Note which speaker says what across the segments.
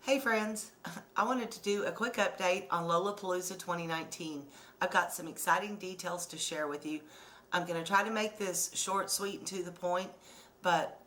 Speaker 1: Hey friends, I wanted to do a quick update on Lolapalooza 2019. I've got some exciting details to share with you. I'm going to try to make this short, sweet, and to the point, but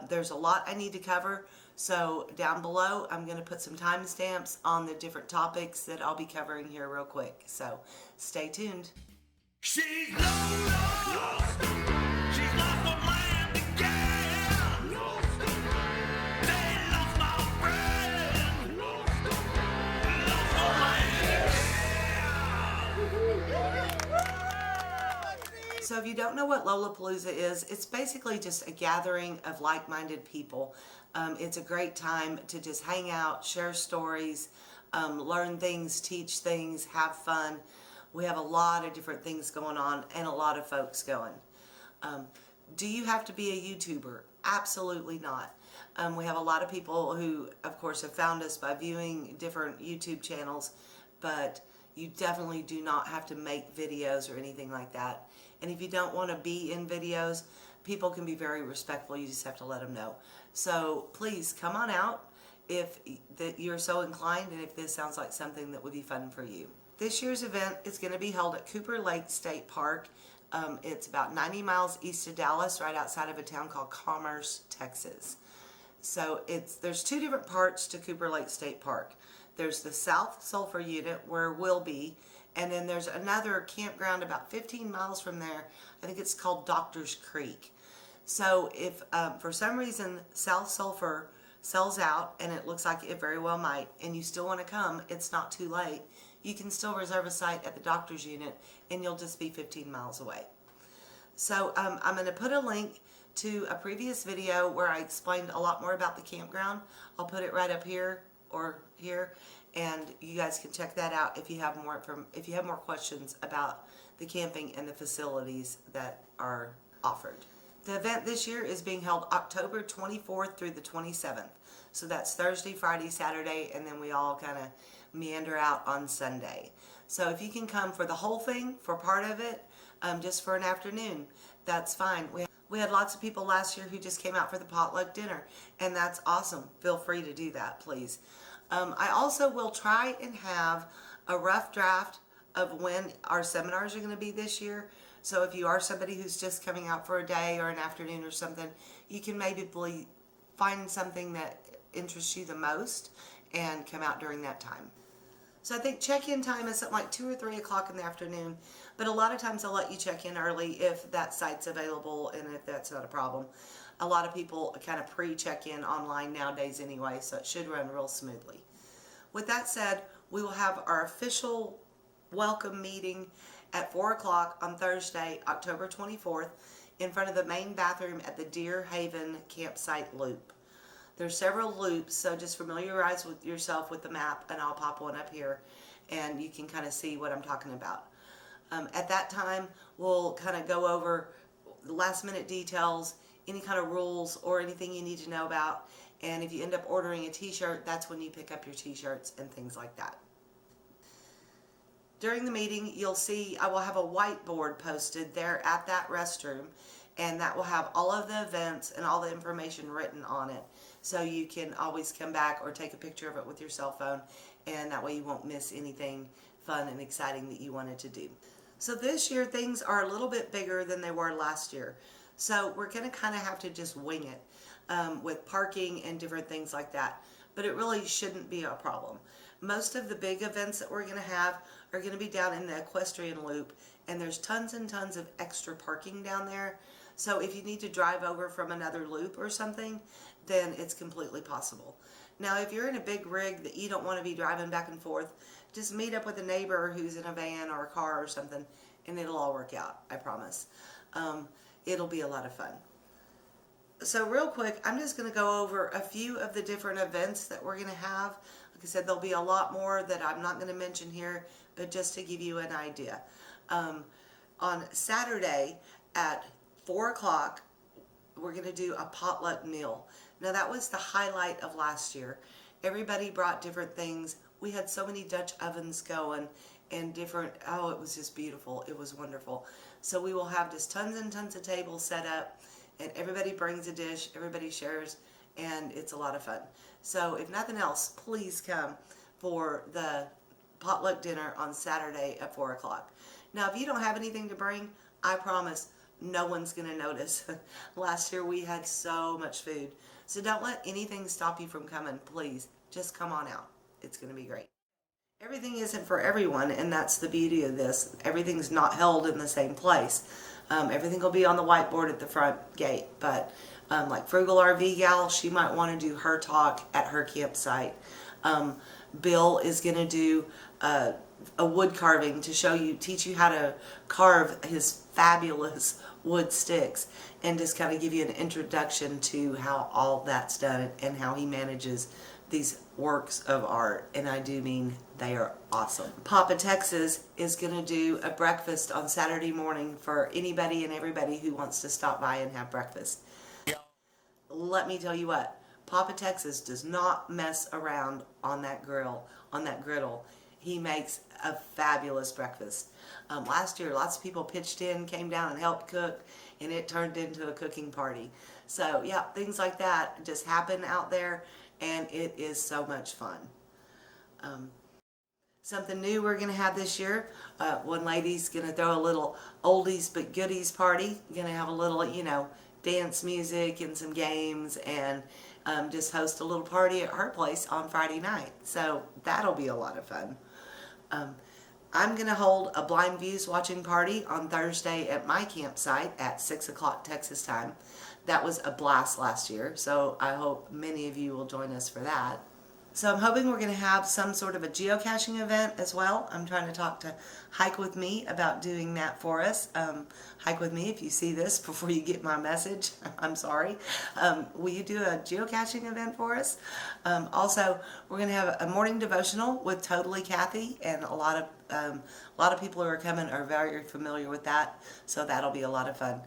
Speaker 1: there's a lot I need to cover. So down below, I'm going to put some timestamps on the different topics that I'll be covering here real quick. So stay tuned.
Speaker 2: She's lost. She's lost her mind again. They lost my friend. Lost her mind.
Speaker 1: So if you don't know what Lolapalooza is, it's basically just a gathering of like-minded people. It's a great time to just hang out, share stories, learn things, teach things, have fun. We have a lot of different things going on and a lot of folks going. Do you have to be a YouTuber? Absolutely not. We have a lot of people who, of course, have found us by viewing different YouTube channels, but you definitely do not have to make videos or anything like that. And if you don't want to be in videos, people can be very respectful. You just have to let them know. So please come on out if you're so inclined and if this sounds like something that would be fun for you. This year's event is going to be held at Cooper Lake State Park. It's about 90 miles east of Dallas, right outside of a town called Commerce, Texas. So there's two different parts to Cooper Lake State Park. There's the South Sulphur unit where we'll be, and then there's another campground about 15 miles from there. I think it's called Doctor's Creek. So if for some reason South Sulphur sells out, and it looks like it very well might, and you still want to come, it's not too late. You can still reserve a site at the doctor's unit, and you'll just be 15 miles away. So I'm going to put a link to a previous video where I explained a lot more about the campground. I'll put it right up here or here, and you guys can check that out if you have more questions about the camping and the facilities that are offered. The event this year is being held October 24th through the 27th. So that's Thursday, Friday, Saturday, and then we all kind of meander out on Sunday. So if you can come for the whole thing, for part of it, just for an afternoon, that's fine. We had lots of people last year who just came out for the potluck dinner, and that's awesome. Feel free to do that, please. I also will try and have a rough draft of when our seminars are going to be this year. So if you are somebody who's just coming out for a day or an afternoon or something, you can maybe find something that interests you the most and come out during that time. So I think check-in time is something like 2 or 3 o'clock in the afternoon, but a lot of times they'll let you check in early if that site's available and if that's not a problem. A lot of people kind of pre-check in online nowadays anyway, so it should run real smoothly. With that said, we will have our official welcome meeting at 4 o'clock on Thursday, October 24th, in front of the main bathroom at the Deer Haven campsite loop. There's several loops, so just familiarize with yourself with the map, and I'll pop one up here and you can kind of see what I'm talking about. At that time, we'll kind of go over the last minute details, any kind of rules or anything you need to know about, and if you end up ordering a t-shirt, that's when you pick up your t-shirts and things like that. During the meeting, you'll see I will have a whiteboard posted there at that restroom, and that will have all of the events and all the information written on it. So you can always come back or take a picture of it with your cell phone, and that way you won't miss anything fun and exciting that you wanted to do. So this year things are a little bit bigger than they were last year. So we're going to kind of have to just wing it with parking and different things like that. But it really shouldn't be a problem. Most of the big events that we're going to have are going to be down in the equestrian loop, and there's tons and tons of extra parking down there. So if you need to drive over from another loop or something, then it's completely possible. Now if you're in a big rig that you don't want to be driving back and forth, just meet up with a neighbor who's in a van or a car or something, and it'll all work out, I promise. It'll be a lot of fun. So real quick, I'm just going to go over a few of the different events that we're going to have. Like I said, there'll be a lot more that I'm not going to mention here, but just to give you an idea. On Saturday at 4 o'clock, we're going to do a potluck meal. Now that was the highlight of last year. Everybody brought different things. We had so many Dutch ovens going and different, oh, it was just beautiful. It was wonderful. So we will have just tons and tons of tables set up, and everybody brings a dish, everybody shares, and it's a lot of fun. So if nothing else, please come for the potluck dinner on Saturday at 4 o'clock. Now, if you don't have anything to bring, I promise no one's going to notice. Last year we had so much food. So don't let anything stop you from coming, please. Just come on out. It's going to be great. Everything isn't for everyone, and that's the beauty of this. Everything's not held in the same place. Everything will be on the whiteboard at the front gate, but like Frugal RV Gal, she might want to do her talk at her campsite. Bill is going to do a wood carving to teach you how to carve his fabulous wood sticks, and just kind of give you an introduction to how all that's done and how he manages these works of art, and I do mean they are awesome. Papa Texas is going to do a breakfast on Saturday morning for anybody and everybody who wants to stop by and have breakfast. Let me tell you what, Papa Texas does not mess around on that griddle. He makes a fabulous breakfast. Last year, lots of people pitched in, came down and helped cook, and it turned into a cooking party. So yeah, things like that just happen out there, and it is so much fun. Something new we're going to have this year, one lady's going to throw a little oldies but goodies party. Going to have a little, dance music and some games, and just host a little party at her place on Friday night. So that'll be a lot of fun. I'm going to hold a BlindViews watching party on Thursday at my campsite at 6 o'clock Texas time. That was a blast last year, so I hope many of you will join us for that. So I'm hoping we're going to have some sort of a geocaching event as well. I'm trying to talk to Hike With Me about doing that for us. Hike With Me, if you see this before you get my message, I'm sorry. Will you do a geocaching event for us? Also, we're going to have a morning devotional with Totally Kathy, and a lot of people who are coming are very familiar with that, so that'll be a lot of fun.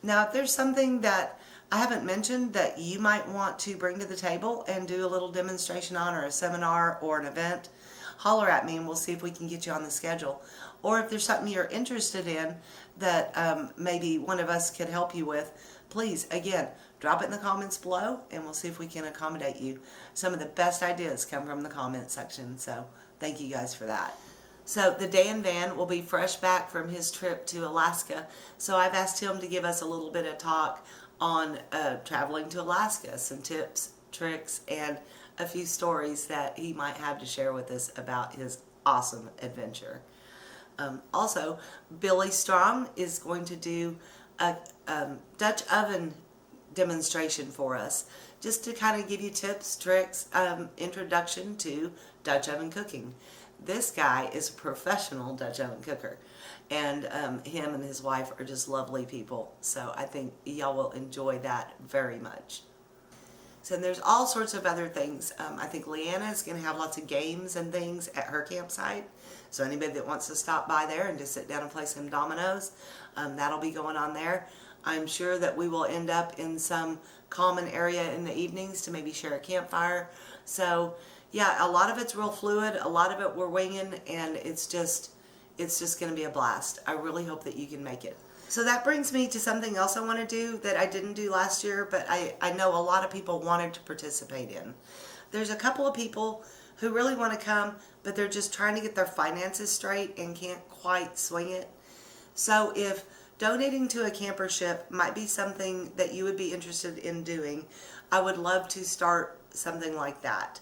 Speaker 1: Now, if there's something that I haven't mentioned that you might want to bring to the table and do a little demonstration on, or a seminar or an event, holler at me and we'll see if we can get you on the schedule. Or if there's something you're interested in that maybe one of us could help you with, please, again, drop it in the comments below and we'll see if we can accommodate you. Some of the best ideas come from the comment section, so thank you guys for that. So the Dan Van will be fresh back from his trip to Alaska, so I've asked him to give us a little bit of talk on traveling to Alaska, some tips, tricks, and a few stories that he might have to share with us about his awesome adventure. Also, Billy Strong is going to do a Dutch oven demonstration for us, just to kind of give you tips, tricks, introduction to Dutch oven cooking. This guy is a professional Dutch oven cooker, and him and his wife are just lovely people, so I think y'all will enjoy that very much. So there's all sorts of other things. I think Leanna is going to have lots of games and things at her campsite, so anybody that wants to stop by there and just sit down and play some dominoes, that'll be going on there. I'm sure that we will end up in some common area in the evenings to maybe share a campfire. So yeah, a lot of it's real fluid, a lot of it we're winging, and it's just going to be a blast. I really hope that you can make it. So that brings me to something else I want to do that I didn't do last year, but I know a lot of people wanted to participate in. There's a couple of people who really want to come, but they're just trying to get their finances straight and can't quite swing it. So if donating to a camper ship might be something that you would be interested in doing, I would love to start something like that.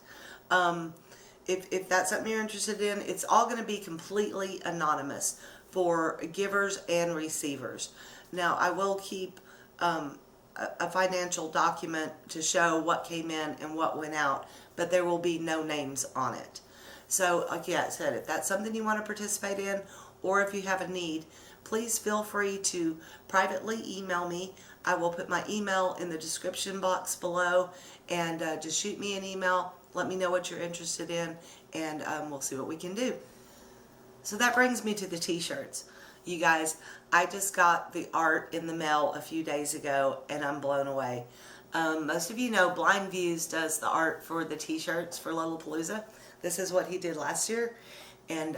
Speaker 1: If that's something you're interested in, it's all going to be completely anonymous for givers and receivers. Now, I will keep a financial document to show what came in and what went out, but there will be no names on it. So, like I said, if that's something you want to participate in, or if you have a need, please feel free to privately email me. I will put my email in the description box below, and just shoot me an email. Let me know what you're interested in, and we'll see what we can do. So that brings me to the t-shirts. You guys, I just got the art in the mail a few days ago, and I'm blown away. Most of you know BlindViews does the art for the t-shirts for Lolapalooza. This is what he did last year, and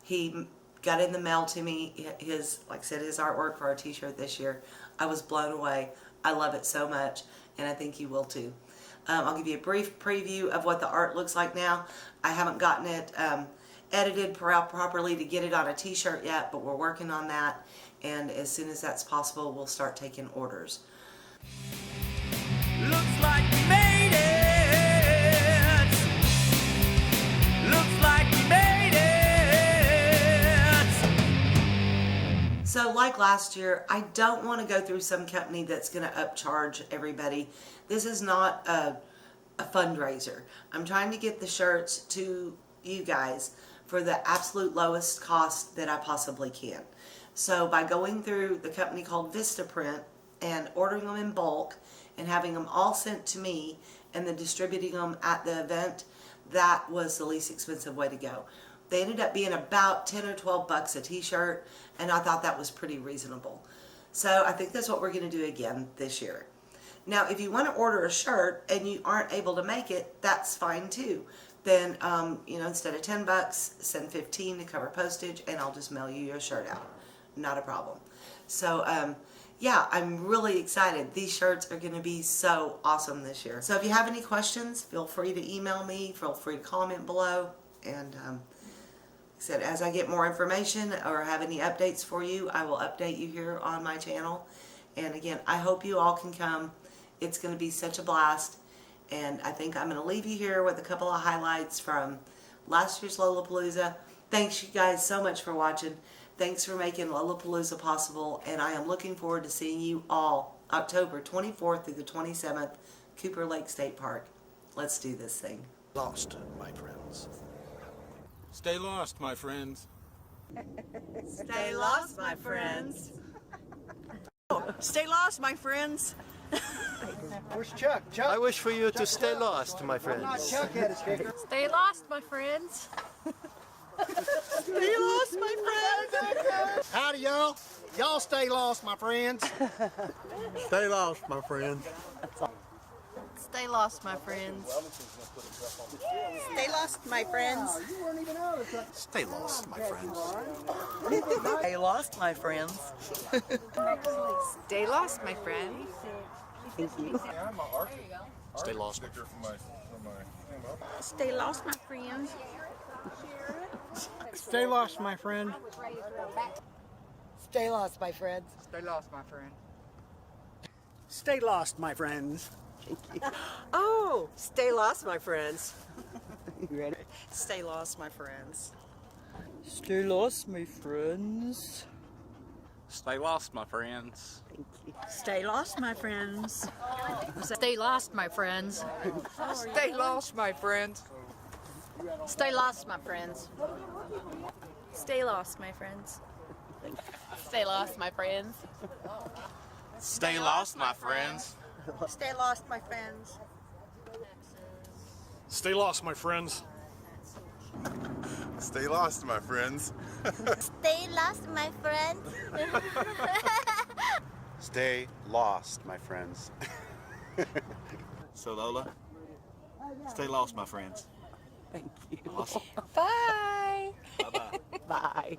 Speaker 1: he got in the mail to me his, like I said, his artwork for our t-shirt this year. I was blown away. I love it so much, and I think you will too. I'll give you a brief preview of what the art looks like now. I haven't gotten it edited properly to get it on a t-shirt yet, but we're working on that, and as soon as that's possible, we'll start taking orders.
Speaker 2: Looks like we made it. Looks like we made it.
Speaker 1: So like last year, I don't want to go through some company that's going to upcharge everybody. This is not a fundraiser. I'm trying to get the shirts to you guys for the absolute lowest cost that I possibly can. So by going through the company called Vistaprint and ordering them in bulk and having them all sent to me and then distributing them at the event, that was the least expensive way to go. They ended up being about 10 or 12 bucks a t-shirt, and I thought that was pretty reasonable. So I think that's what we're going to do again this year. Now, if you want to order a shirt and you aren't able to make it, that's fine too. Then, instead of 10 bucks, send 15 to cover postage, and I'll just mail you your shirt out. Not a problem. So, yeah, I'm really excited. These shirts are going to be so awesome this year. So if you have any questions, feel free to email me. Feel free to comment below. And like I said, as I get more information or have any updates for you, I will update you here on my channel. And again, I hope you all can come. It's going to be such a blast. And I think I'm going to leave you here with a couple of highlights from last year's Lolapalooza. Thanks you guys so much for watching. Thanks for making Lolapalooza possible. And I am looking forward to seeing you all October 24th through the 27th, Cooper Lake State Park. Let's do this thing.
Speaker 3: Lost, my friends.
Speaker 4: Stay lost, my friends.
Speaker 5: Stay lost, my friends. Stay lost, my friends.
Speaker 3: Where's Chuck? Chuck? I wish for you to stay lost, my friends.
Speaker 5: Chuck had a sticker.
Speaker 6: Stay lost, my friends.
Speaker 5: Stay lost, my friends.
Speaker 3: Howdy, y'all. Y'all stay lost, my friends.
Speaker 4: Stay lost, my friends.
Speaker 6: Stay lost, my friends.
Speaker 5: Stay lost, my friends.
Speaker 3: Stay lost, my friends.
Speaker 5: Stay lost, my friends.
Speaker 6: Stay lost, my friend.
Speaker 3: Stay lost.
Speaker 6: Stay lost, my friends.
Speaker 7: Stay lost, my friend.
Speaker 5: Stay lost, my friends.
Speaker 7: Stay lost, my friend. Stay lost, my friends.
Speaker 5: Oh, stay lost, my friends. You ready? Stay lost, my friends. Stay lost, my friends.
Speaker 4: Stay lost, my friends.
Speaker 5: Stay lost, my friends.
Speaker 6: Stay lost, my friends.
Speaker 7: Stay lost, my friends.
Speaker 6: Stay lost, my friends.
Speaker 8: Stay lost, my friends.
Speaker 6: Stay lost, my friends.
Speaker 4: Stay lost, my friends.
Speaker 5: Stay lost, my friends.
Speaker 9: Stay lost, my friends.
Speaker 10: Stay lost, my friends.
Speaker 8: Stay lost, my friends.
Speaker 10: Stay lost, my friends.
Speaker 4: So Lola, stay lost, my friends.
Speaker 5: Thank you.
Speaker 4: Awesome.
Speaker 6: Bye.
Speaker 4: Bye-bye.
Speaker 5: Bye.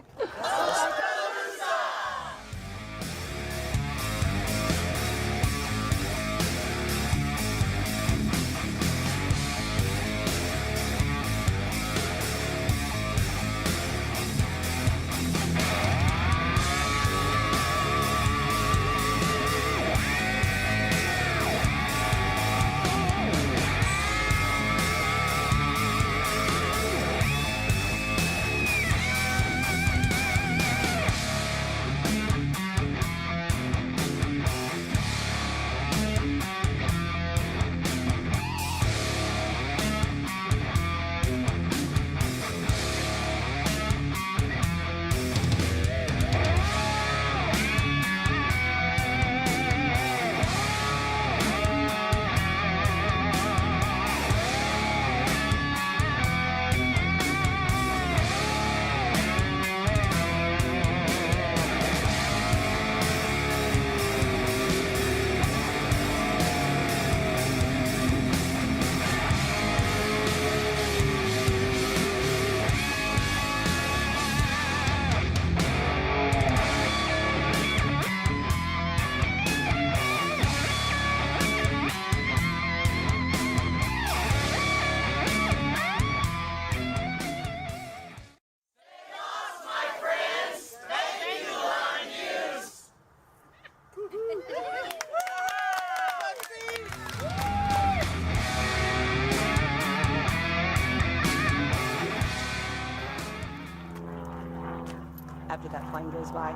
Speaker 5: after that plane goes by.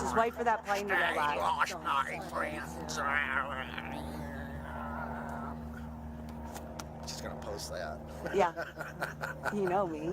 Speaker 5: Just wait for that plane to go by.
Speaker 2: Lost my friends.
Speaker 3: Just gonna post that.
Speaker 5: Yeah. You know me.